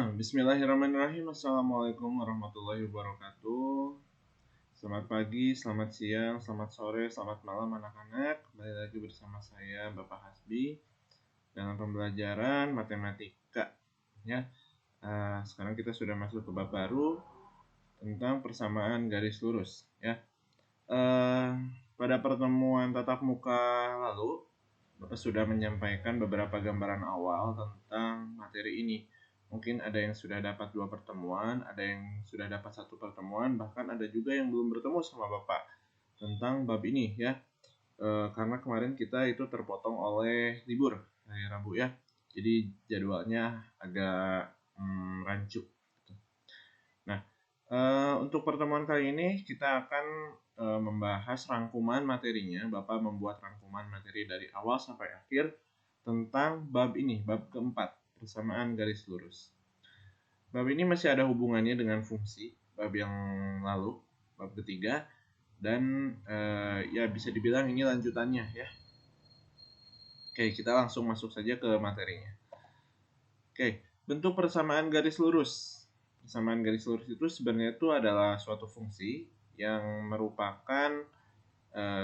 Bismillahirrahmanirrahim. Assalamualaikum warahmatullahi wabarakatuh. Selamat pagi, selamat siang, selamat sore, selamat malam anak-anak. Kembali lagi bersama saya Bapak Hasbi dalam pembelajaran matematika. Ya, sekarang kita sudah masuk ke bab baru tentang persamaan garis lurus. Ya, pada pertemuan tatap muka lalu, Bapak sudah menyampaikan beberapa gambaran awal tentang materi ini. Mungkin ada yang sudah dapat 2 pertemuan, ada yang sudah dapat 1 pertemuan, bahkan ada juga yang belum bertemu sama Bapak tentang bab ini ya. Karena kemarin kita itu terpotong oleh libur hari Rabu ya. Jadi jadwalnya agak rancu. Nah, untuk pertemuan kali ini kita akan membahas rangkuman materinya. Bapak membuat rangkuman materi dari awal sampai akhir tentang bab ini, bab keempat, persamaan garis lurus. Bab ini masih ada hubungannya dengan fungsi, bab yang lalu, bab ketiga, dan ya bisa dibilang ini lanjutannya ya. Oke, kita langsung masuk saja ke materinya. Oke, bentuk persamaan garis lurus. Persamaan garis lurus itu sebenarnya itu adalah suatu fungsi yang merupakan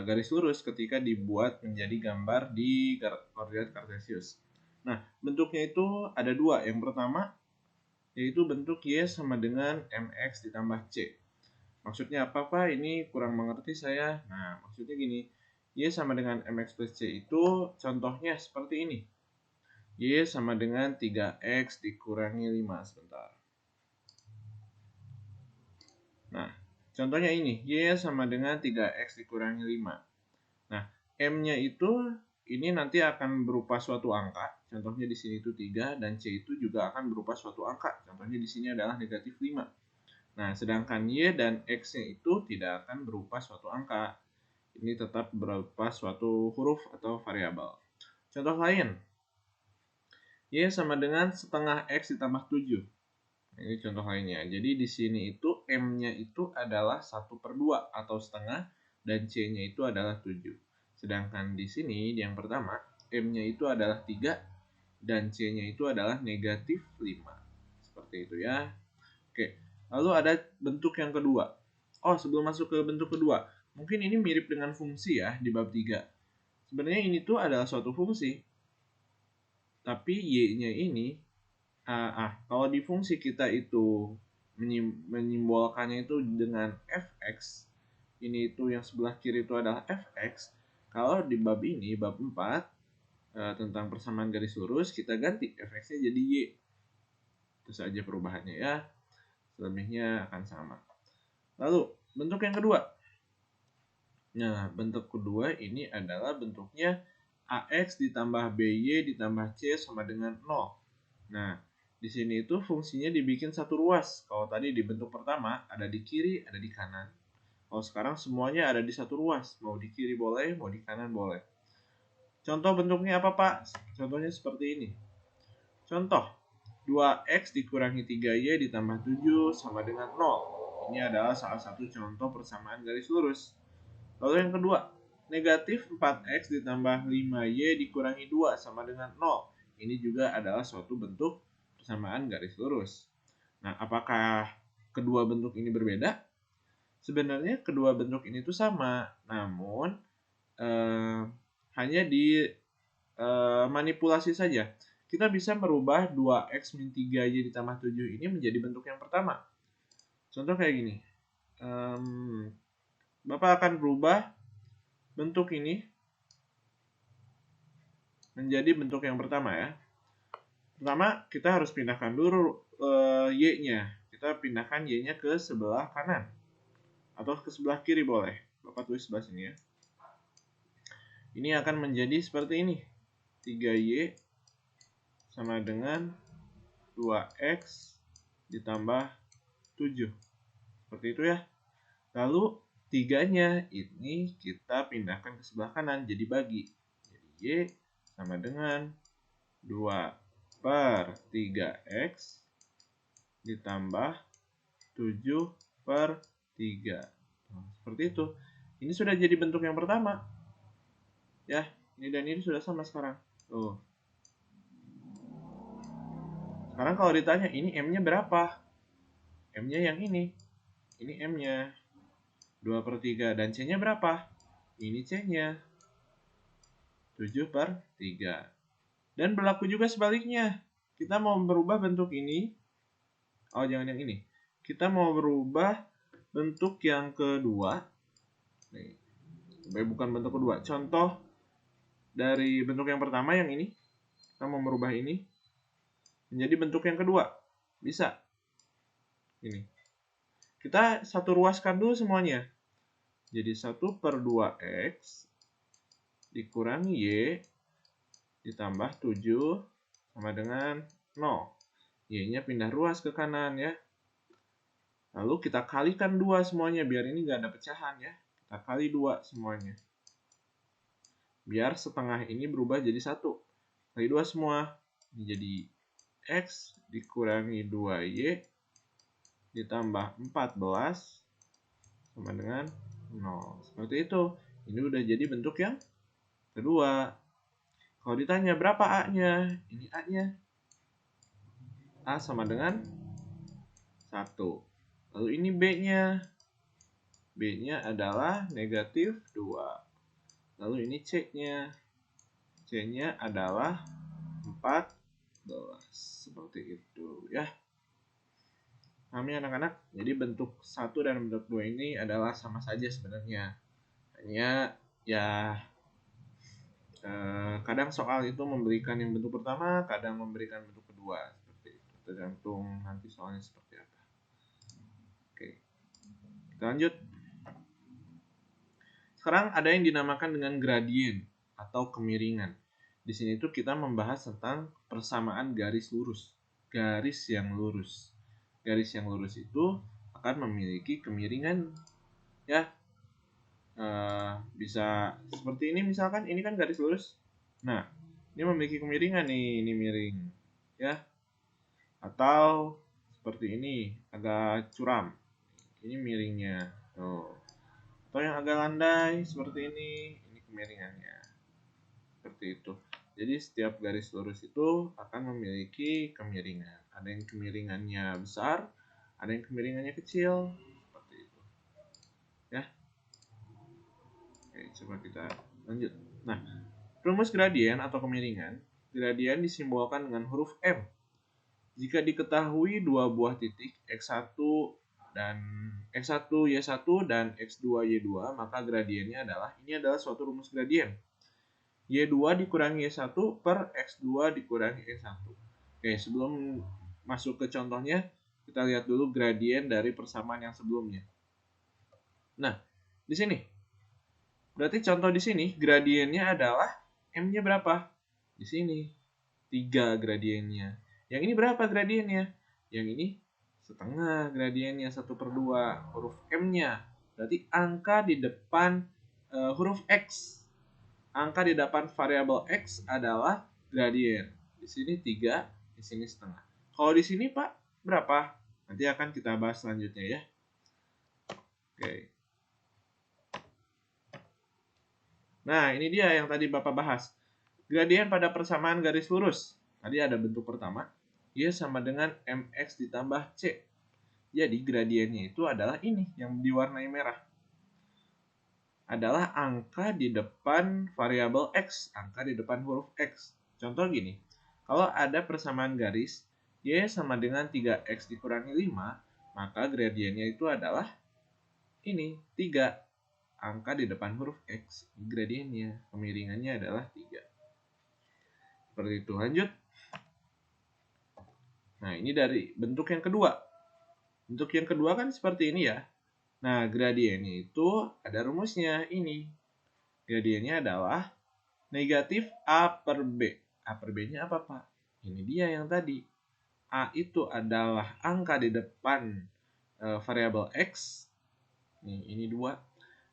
garis lurus ketika dibuat menjadi gambar di koordinat kartesius. Nah, bentuknya itu ada 2. Yang pertama, yaitu bentuk Y sama dengan MX ditambah C. Maksudnya apa Pak? Ini kurang mengerti saya. Nah, maksudnya gini, Y sama dengan MX plus C itu contohnya seperti ini. Y sama dengan 3X dikurangi 5. Sebentar. Nah, contohnya ini, Y sama dengan 3X dikurangi 5. Nah, M-nya itu ini nanti akan berupa suatu angka. Contohnya di sini itu 3 dan C itu juga akan berupa suatu angka. Contohnya di sini adalah negatif 5. Nah, sedangkan Y dan X-nya itu tidak akan berupa suatu angka. Ini tetap berupa suatu huruf atau variabel. Contoh lain, Y sama dengan setengah X ditambah 7. Ini contoh lainnya. Jadi di sini itu M-nya itu adalah 1/2 atau setengah dan C-nya itu adalah 7. Sedangkan di sini yang pertama M-nya itu adalah 3 dan C-nya itu adalah negatif 5. Seperti itu ya. Oke. Lalu ada bentuk yang kedua. Oh, sebelum masuk ke bentuk kedua, mungkin ini mirip dengan fungsi ya di bab 3. Sebenarnya ini tuh adalah suatu fungsi. Tapi Y-nya ini kalau di fungsi kita itu menyimbolkannya itu dengan fx, ini itu yang sebelah kiri itu adalah fx. Kalau di bab ini, bab 4 tentang persamaan garis lurus, kita ganti fx-nya jadi y. Itu saja perubahannya ya. Selebihnya akan sama. Lalu bentuk yang kedua. Nah, bentuk kedua ini adalah bentuknya ax ditambah by ditambah c sama dengan 0. Nah, di sini itu fungsinya dibikin satu ruas. Kalau tadi di bentuk pertama ada di kiri, ada di kanan. Kalau sekarang semuanya ada di satu ruas. Mau di kiri boleh, mau di kanan boleh. Contoh bentuknya apa Pak? Contohnya seperti ini. Contoh, 2x dikurangi 3y ditambah 7 sama dengan 0. Ini adalah salah satu contoh persamaan garis lurus. Lalu yang kedua, negatif 4x ditambah 5y dikurangi 2 sama dengan 0. Ini juga adalah suatu bentuk persamaan garis lurus. Nah, apakah kedua bentuk ini berbeda? Sebenarnya kedua bentuk ini tuh sama, namun hanya di manipulasi saja. Kita bisa merubah 2x min 3y ditambah 7 ini menjadi bentuk yang pertama. Contoh kayak gini. Bapak akan berubah bentuk ini menjadi bentuk yang pertama ya. Pertama, kita harus pindahkan dulu y-nya. Kita pindahkan y-nya ke sebelah kanan. Atau ke sebelah kiri boleh. Bapak tulis sebelah sini ya. Ini akan menjadi seperti ini. 3y sama dengan 2x ditambah 7. Seperti itu ya. Lalu 3-nya ini kita pindahkan ke sebelah kanan. Jadi bagi. Jadi y sama dengan 2/3x ditambah 7/3. Nah, seperti itu. Ini sudah jadi bentuk yang pertama. Ya, ini dan ini sudah sama sekarang. Tuh. Sekarang kalau ditanya, ini M-nya berapa? M-nya yang ini M-nya 2/3. Dan C-nya berapa? Ini C-nya 7/3. Dan berlaku juga sebaliknya. Kita mau berubah bentuk ini. Oh, jangan yang ini. Kita mau berubah bentuk yang kedua. Nih, bukan bentuk kedua. Contoh dari bentuk yang pertama yang ini. Kita mau merubah ini menjadi bentuk yang kedua. Bisa. Ini. Kita satu ruaskan dulu semuanya. Jadi 1/2x dikurangi y ditambah 7 sama dengan 0. Y-nya pindah ruas ke kanan ya. Lalu kita kalikan 2 semuanya biar ini nggak ada pecahan ya. Kita kali 2 semuanya. Biar setengah ini berubah jadi 1. Kali 2 semua. Ini jadi x dikurangi 2y ditambah 14 sama dengan 0. Seperti itu. Ini udah jadi bentuk yang kedua. Kalau ditanya berapa A-nya? Ini A-nya. A sama dengan 1. Lalu ini B-nya. B-nya adalah negatif 2. Lalu ini C-nya. C-nya adalah 14. Seperti itu ya. Paham ya anak-anak? Jadi bentuk 1 dan bentuk 2 ini adalah sama saja sebenarnya. Hanya ya kadang soal itu memberikan yang bentuk pertama, kadang memberikan bentuk kedua. Seperti itu. Tergantung nanti soalnya seperti apa. Oke. Kita lanjut. Sekarang ada yang dinamakan dengan gradien atau kemiringan. Di sini tuh kita membahas tentang persamaan garis lurus. Garis yang lurus. Garis yang lurus itu akan memiliki kemiringan. Ya, bisa seperti ini misalkan, ini kan garis lurus. Nah, ini memiliki kemiringan nih, ini miring. Ya. Atau seperti ini, agak curam. Ini miringnya. Tuh. Atau yang agak landai seperti ini kemiringannya. Seperti itu. Jadi setiap garis lurus itu akan memiliki kemiringan. Ada yang kemiringannya besar, ada yang kemiringannya kecil. Seperti itu. Ya. Oke, coba kita lanjut. Nah, rumus gradien atau kemiringan, gradien disimbolkan dengan huruf M. Jika diketahui dua buah titik X1 dan X1 Y1 dan X2 Y2, maka gradiennya ini adalah suatu rumus gradien. Y2 dikurangi Y1 per X2 dikurangi Y1. Oke, sebelum masuk ke contohnya, kita lihat dulu gradien dari persamaan yang sebelumnya. Nah, di sini. Berarti contoh di sini, gradiennya adalah M-nya berapa? Di sini, 3 gradiennya. Yang ini berapa gradiennya? Yang ini setengah gradiennya, 1/2. Huruf M-nya. Berarti angka di depan huruf X. Angka di depan variabel X adalah gradien. Di sini 3, di sini setengah. Kalau di sini Pak, berapa? Nanti akan kita bahas selanjutnya ya. Oke. Nah, ini dia yang tadi Bapak bahas. Gradien pada persamaan garis lurus. Tadi ada bentuk pertama. Y sama dengan MX ditambah C. Jadi gradiennya itu adalah ini yang diwarnai merah. Adalah angka di depan variabel X, angka di depan huruf X. Contoh gini, kalau ada persamaan garis, Y sama dengan 3X dikurangi 5, maka gradiennya itu adalah ini, 3. Angka di depan huruf X, gradiennya, kemiringannya adalah 3. Seperti itu, lanjut. Nah, ini dari bentuk yang kedua. Bentuk yang kedua kan seperti ini ya. Nah, gradiennya itu ada rumusnya ini. Gradiennya adalah negatif A per B. A per B-nya apa, Pak? Ini dia yang tadi. A itu adalah angka di depan variabel X. Ini 2.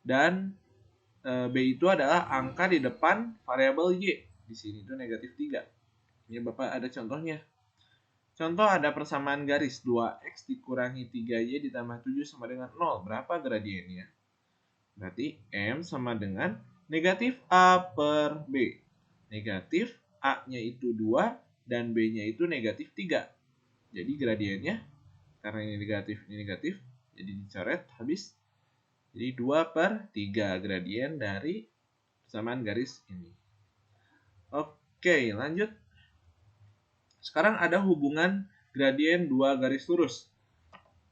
Dan B itu adalah angka di depan variabel Y. Di sini itu negatif 3. Ini Bapak ada contohnya. Contoh ada persamaan garis 2X dikurangi 3Y ditambah 7 sama dengan 0. Berapa gradiennya? Berarti M sama dengan negatif A per B. Negatif A-nya itu 2 dan B-nya itu negatif 3. Jadi gradiennya, karena ini negatif, jadi dicoret habis. Jadi 2/3 gradien dari persamaan garis ini. Oke, lanjut. Sekarang ada hubungan gradien 2 garis lurus.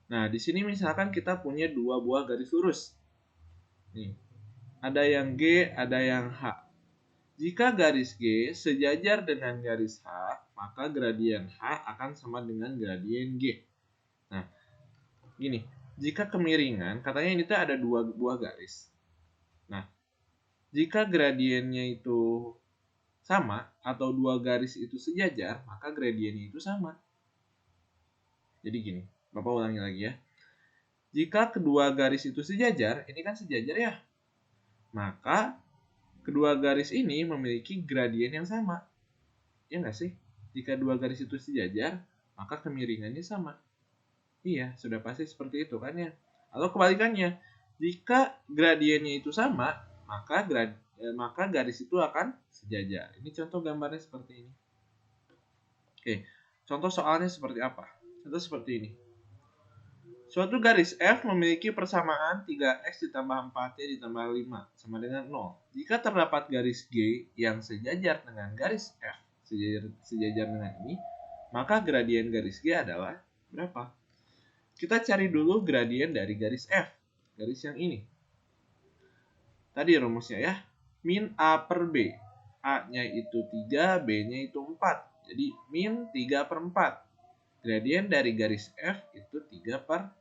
Nah, di sini misalkan kita punya 2 buah garis lurus. Nih, ada yang G, ada yang H. Jika garis G sejajar dengan garis H, maka gradien H akan sama dengan gradien G. Nah, gini, jika kemiringan, katanya ini tuh ada 2 buah garis. Nah, jika gradiennya itu sama atau 2 garis itu sejajar, maka gradiennya itu sama. Jadi gini, Bapak ulangi lagi ya. Jika kedua garis itu sejajar, ini kan sejajar ya, maka kedua garis ini memiliki gradien yang sama. Ya nggak sih? Jika dua garis itu sejajar, maka kemiringannya sama. Iya, sudah pasti seperti itu kan ya. Atau kebalikannya, jika gradiennya itu sama, maka garis itu akan sejajar. Ini contoh gambarnya seperti ini. Oke, contoh soalnya seperti apa? Contoh seperti ini. Suatu garis F memiliki persamaan 3x ditambah 4y ditambah 5 sama dengan 0. Jika terdapat garis G yang sejajar dengan garis F, sejajar dengan ini, maka gradien garis G adalah berapa? Kita cari dulu gradien dari garis F, garis yang ini. Tadi rumusnya ya, min A per B. A-nya itu 3, B-nya itu 4. Jadi min 3/4. Gradien dari garis F itu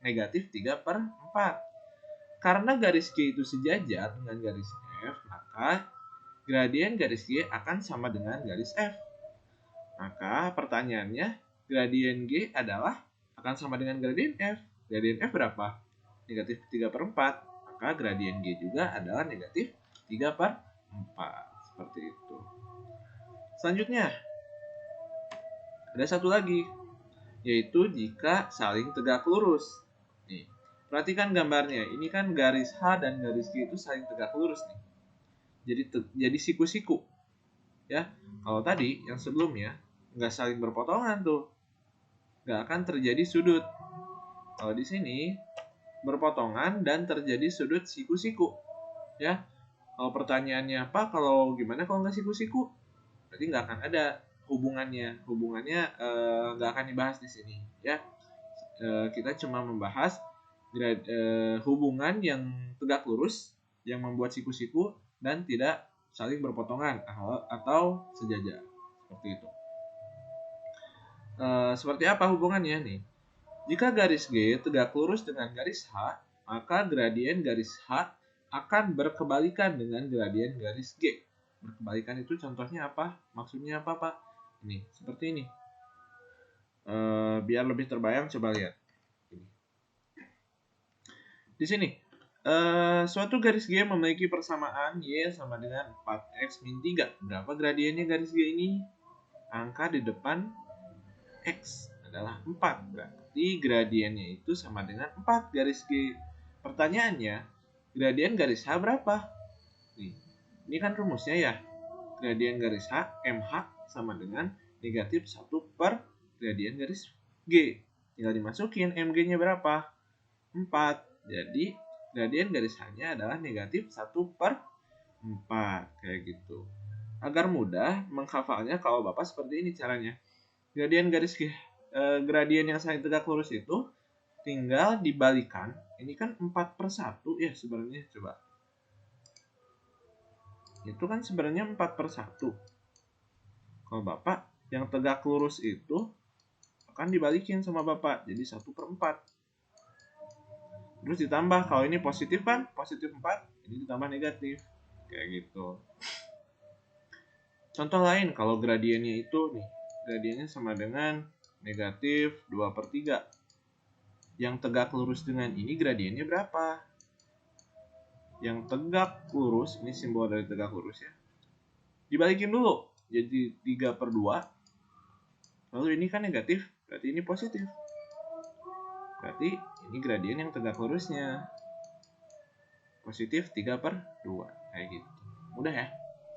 negatif 3/4. Karena garis G itu sejajar dengan garis F, maka gradien garis G akan sama dengan garis F. Maka pertanyaannya, gradien G adalah akan sama dengan gradien F. Gradien F berapa? Negatif 3/4. Maka gradien G juga adalah negatif 3/4. Seperti itu. Selanjutnya, ada satu lagi, yaitu jika saling tegak lurus. Nih, perhatikan gambarnya. Ini kan garis H dan garis G itu saling tegak lurus nih. Jadi siku-siku. Ya, kalau tadi yang sebelumnya nggak saling berpotongan tuh, nggak akan terjadi sudut. Kalau di sini berpotongan dan terjadi sudut siku-siku. Ya, kalau pertanyaannya apa? Kalau gimana kalau nggak siku-siku? Berarti nggak akan ada hubungannya nggak akan dibahas di sini ya. Kita cuma membahas hubungan yang tegak lurus yang membuat siku-siku dan tidak saling berpotongan atau sejajar seperti itu. Seperti apa hubungannya nih? Jika garis G tegak lurus dengan garis H, maka gradien garis H akan berkebalikan dengan gradien garis G. Berkebalikan itu contohnya apa? Maksudnya apa, Pak? Ini, seperti ini. Biar lebih terbayang, coba lihat. Di sini, suatu garis G memiliki persamaan Y sama dengan 4X min 3. Berapa gradiennya garis G ini? Angka di depan X adalah 4. Berarti gradiennya itu sama dengan 4 garis G. Pertanyaannya, gradien garis H berapa? Nih, ini kan rumusnya ya. Gradien garis H, MH sama dengan negatif 1 per gradien garis G. Tinggal dimasukin MG-nya berapa? 4. Jadi gradien garis H-nya adalah negatif 1/4. Kayak gitu. Agar mudah menghafalnya, kalau Bapak seperti ini caranya. Gradien garis gradien yang saling tegak lurus itu tinggal dibalikan. Ini kan 4/1 ya sebenarnya, coba. Itu kan sebenarnya 4/1. Kalau Bapak yang tegak lurus itu akan dibalikin sama Bapak, jadi 1/4. Terus ditambah, kalau ini positif kan, positif 4, ini ditambah negatif. Kayak gitu. Contoh lain, kalau gradiennya itu nih, gradiennya sama dengan negatif 2/3. Yang tegak lurus dengan ini gradiennya berapa? Yang tegak lurus, ini simbol dari tegak lurus ya. Dibalikin dulu, jadi 3/2. Lalu ini kan negatif, berarti ini positif. Berarti ini gradien yang tegak lurusnya. Positif 3/2. Kayak gitu. Mudah ya?